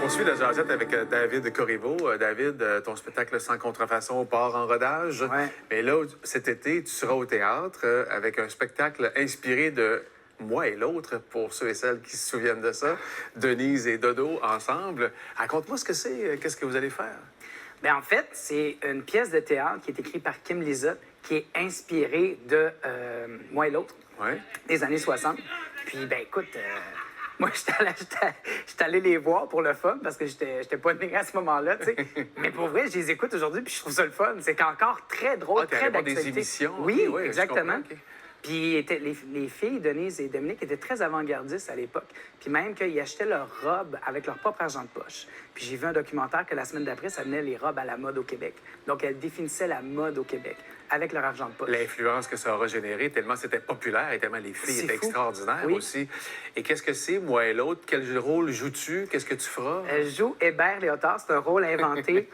poursuit la jasette avec David Corriveau. David, ton spectacle Sans contrefaçon part en rodage. Ouais. Mais là, cet été, tu seras au théâtre avec un spectacle inspiré de Moi et l'autre, pour ceux et celles qui se souviennent de ça, Denise et Dodo ensemble. Raconte-moi ce que c'est, qu'est-ce que vous allez faire? Bien, en fait, c'est une pièce de théâtre qui est écrite par Kim Lizotte, qui est inspirée de Moi et l'autre, Ouais. des années 60. Puis, ben écoute, moi, j'étais allé les voir pour le fun, parce que j'étais pas née à ce moment-là, tu sais. Mais pour vrai, je les écoute aujourd'hui, puis je trouve ça le fun. C'est encore très drôle, Ah, t'es très allé voir des d'actualité. émissions? Oui, Ok, ouais, je exactement. comprends, ok. Puis les filles, Denise et Dominique, étaient très avant-gardistes à l'époque. Puis même qu'ils achetaient leurs robes avec leur propre argent de poche. Puis j'ai vu un documentaire que la semaine d'après, ça venait les robes à la mode au Québec. Donc elles définissaient la mode au Québec avec leur argent de poche. L'influence que ça aura généré, tellement c'était populaire et tellement les filles C'est étaient fou. extraordinaires Oui. aussi. Et qu'est-ce que c'est, Moi et l'autre? Quel rôle joues-tu? Qu'est-ce que tu feras? Elle joue Hébert Léotard, c'est un rôle inventé.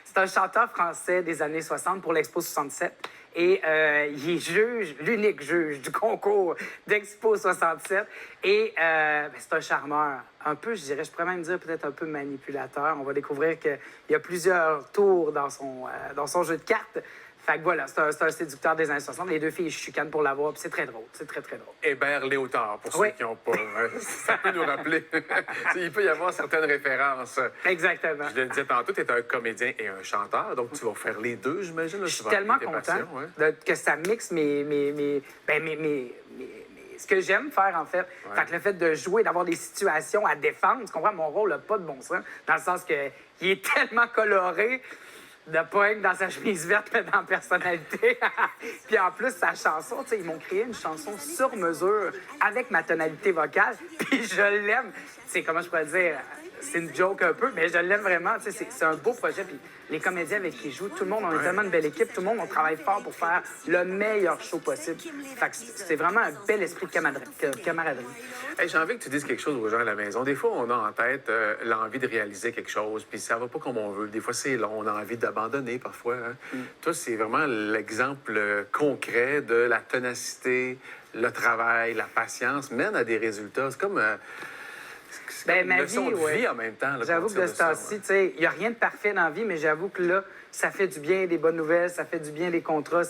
C'est un chanteur français des années 60 pour l'Expo 67. Et il est juge, l'unique juge du concours d'Expo 67. Et ben, c'est un charmeur. Un peu, je dirais, je pourrais même dire peut-être un peu manipulateur. On va découvrir qu'il y a plusieurs tours dans son jeu de cartes. Fait que voilà, c'est un séducteur des années 60. Les deux filles chicanent pour l'avoir, puis c'est très drôle. C'est très, très drôle. Hébert Léotard, pour ceux Oui. qui n'ont pas. Ça peut nous rappeler. Il peut y avoir certaines références. Exactement. Je le disais tantôt, tu es un comédien et un chanteur, donc tu vas faire les deux, j'imagine. Là, Je suis tellement content que ça mixe ce que j'aime faire, en fait. Ouais. Fait que le fait de jouer, d'avoir des situations à défendre, tu comprends, mon rôle n'a pas de bon sens, dans le sens que il est tellement coloré, de pas être dans sa chemise verte, mais dans la personnalité. Puis en plus, sa chanson, tu sais, ils m'ont créé une chanson sur mesure avec ma tonalité vocale, puis je l'aime. Tu sais, comment je pourrais dire? C'est une joke un peu, mais je l'aime vraiment. Tu sais, c'est un beau projet. Puis les comédiens avec qui je joue, tout le monde, on est tellement une belle équipe. Tout le monde, on travaille fort pour faire le meilleur show possible. Fait que c'est vraiment un bel esprit de camaraderie. Hey, j'ai envie que tu dises quelque chose aux gens à la maison. Des fois, on a en tête l'envie de réaliser quelque chose, puis ça va pas comme on veut. Des fois, c'est long, on a envie d'abandonner parfois. Hein? Toi, c'est vraiment l'exemple concret de la ténacité, le travail, la patience mène à des résultats. C'est comme... c'est Ben, comme ma une leçon vie, de ouais. vie en même temps. Là, J'avoue que de de ce ça, temps-ci, tu sais, il n'y a rien de parfait dans la vie, mais j'avoue que là, ça fait du bien des bonnes nouvelles, ça fait du bien des contrats.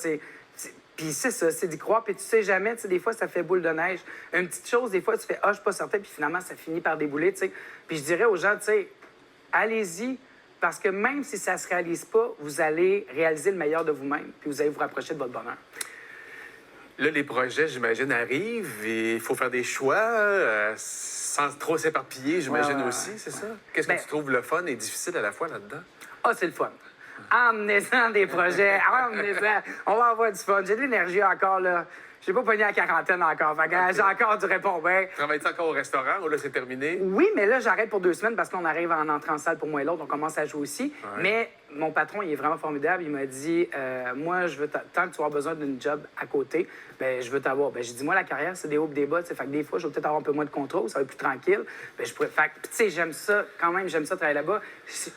Puis c'est ça, c'est d'y croire. Puis tu sais jamais, tu sais, des fois, ça fait boule de neige. Une petite chose, des fois, tu fais « Ah, je suis pas certain », puis finalement, ça finit par débouler, tu sais. Puis je dirais aux gens, tu sais, allez-y, parce que même si ça se réalise pas, vous allez réaliser le meilleur de vous-même, puis vous allez vous rapprocher de votre bonheur. Là, les projets, j'imagine, arrivent et il faut faire des choix sans trop s'éparpiller, j'imagine Ouais. aussi, c'est ça? Qu'est-ce Ben- que tu trouves le fun et difficile à la fois là-dedans? Ah, c'est le fun. Emmenez-en des projets, emmenez-en. On va avoir du fun. J'ai de l'énergie encore, là. J'ai pas pogné la quarantaine encore. Fait que j'ai encore du répondre. Travailles-tu encore au restaurant ou là, c'est terminé? Oui, mais là, j'arrête pour 2 semaines parce qu'on arrive en entrée en salle pour moi et l'autre. On commence à jouer aussi. Ouais. Mais mon patron, il est vraiment formidable. Il m'a dit, moi, je veux tant que tu as besoin d'une job à côté, ben, je veux t'avoir. Ben, j'ai dit, moi, la carrière, c'est des hauts et des bas. Fait que des fois, je vais peut-être avoir un peu moins de contrôle, ça va être plus tranquille. Ben, je pourrais... Fait que, tu sais, j'aime ça. Quand même, j'aime ça travailler là-bas.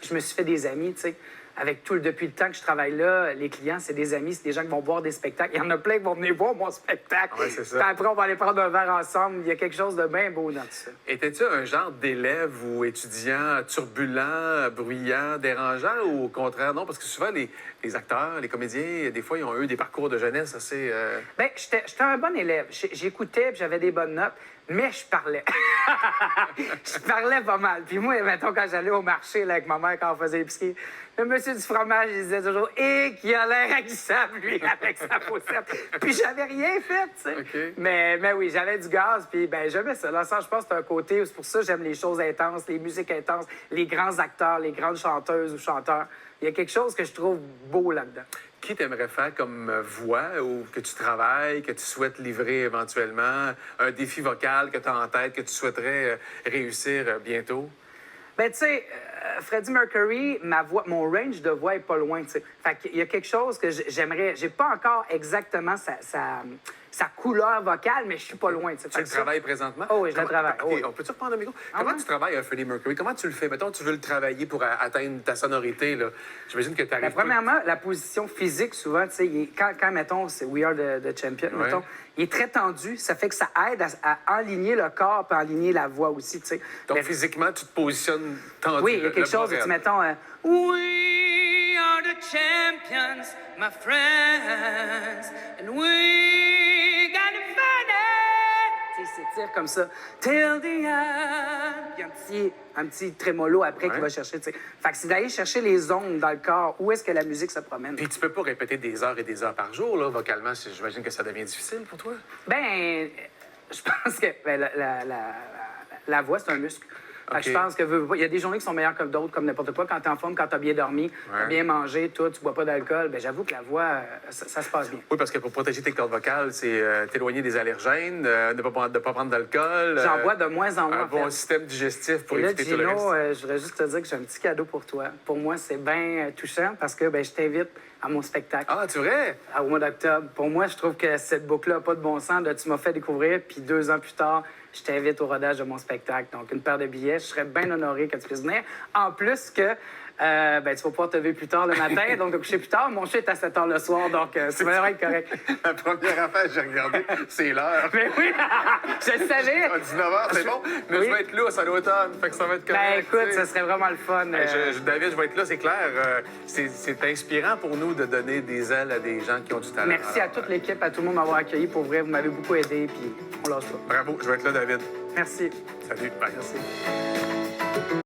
Je me suis fait des amis, tu sais. Depuis le temps que je travaille là, les clients, c'est des amis, c'est des gens qui vont voir des spectacles. Il y en a plein qui vont venir voir mon spectacle. Ouais, c'est ça. Puis après, on va aller prendre un verre ensemble. Il y a quelque chose de bien beau dans tout ça. Étais-tu un genre d'élève ou étudiant turbulent, bruyant, dérangeant ou au contraire? Non, parce que souvent, les acteurs, les comédiens, des fois, ils ont eu des parcours de jeunesse assez... Bien, j'étais un bon élève. J'écoutais, puis j'avais des bonnes notes, mais je parlais. Je parlais pas mal. Puis moi, mettons, quand j'allais au marché là, avec ma mère, quand on faisait l'épicerie, le monsieur du fromage, il disait toujours « Et qui a l'air agissable, lui, avec sa faussette. » Puis j'avais rien fait, tu sais. OK. Mais oui, j'avais du gaz, puis ben j'aimais ça. Dans le sens, je pense que c'est un côté, c'est pour ça que j'aime les choses intenses, les musiques intenses, les grands acteurs, les grandes chanteuses ou chanteurs. Il y a quelque chose que je trouve beau là-dedans. Qui t'aimerais faire comme voix ou que tu travailles, que tu souhaites livrer éventuellement, un défi vocal que tu as en tête, que tu souhaiterais réussir bientôt? Ben, tu sais, Freddie Mercury, mon range de voix est pas loin, tu sais. Fait qu'il y a quelque chose que j'aimerais... J'ai pas encore exactement sa sa couleur vocale, mais je suis pas loin. Tu le travailles présentement? Oh oui, je le travaille. OK, Oh oui. on peut-tu reprendre le micro? Ah Comment ouais? tu travailles Freddie Mercury? Comment tu le fais? Mettons, tu veux le travailler pour atteindre ta sonorité, là. J'imagine que tu arrives Premièrement, la position physique, souvent, tu sais, quand, mettons, c'est We Are the Champion, Ouais. mettons, il est très tendu. Ça fait que ça aide à enligner le corps et enligner la voix aussi, tu sais. Donc, Mais- physiquement, tu te positionnes tendu. oui, il y a le quelque chose, bras tu raide. mettons, We are the champions, my friends, and we got to fight it. Tu sais, il s'étire comme ça. Till the end. Puis un petit trémolo après Ouais. qu'il va chercher, tu sais. Fait que c'est d'aller chercher les ondes dans le corps. Où est-ce que la musique se promène? Puis tu peux pas répéter des heures et des heures par jour, là, vocalement. J'imagine que ça devient difficile pour toi. Ben, je pense que la voix, c'est un muscle. Fait que OK. je pense que il y a des journées qui sont meilleures que d'autres, comme n'importe quoi. Quand t'es en forme, quand t'as bien dormi, t'as Ouais. bien mangé, toi, tu bois pas d'alcool, ben j'avoue que la voix, ça se passe bien. Oui, parce que pour protéger tes cordes vocales, c'est t'éloigner des allergènes, ne pas prendre d'alcool. J'en bois de moins en moins, Un en bon fait. système digestif pour Et là, éviter tout le Gino, reste. je voudrais juste te dire que j'ai un petit cadeau pour toi. Pour moi, c'est bien touchant parce que ben, je t'invite à mon spectacle. Ah, tu vrai? Au mois d'octobre. Pour moi, je trouve que cette boucle-là n'a pas de bon sens. Là, tu m'as fait découvrir, puis 2 ans plus tard, je t'invite au rodage de mon spectacle. Donc, une paire de billets. Je serais bien honoré que tu puisses venir. En plus que ben, tu vas pouvoir te lever plus tard le matin, donc te coucher plus tard. Mon chat est à 7 h le soir, donc ça va être correct. La première affaire que j'ai regardée, c'est l'heure. Mais oui, je le savais. À 19h, c'est bon. Mais Oui. je vais être là, c'est à l'automne. Fait que ça va être correct. Ben écoute, tu sais. ça serait vraiment le fun. David, je vais être là, c'est clair. C'est inspirant pour nous de donner des ailes à des gens qui ont du talent. Merci à Alors, toute l'équipe, à tout le monde m'avoir accueilli. Pour vrai, vous m'avez beaucoup aidé, puis on lâche pas. Bravo, je vais être là, David. Merci. Salut. Bye. Merci.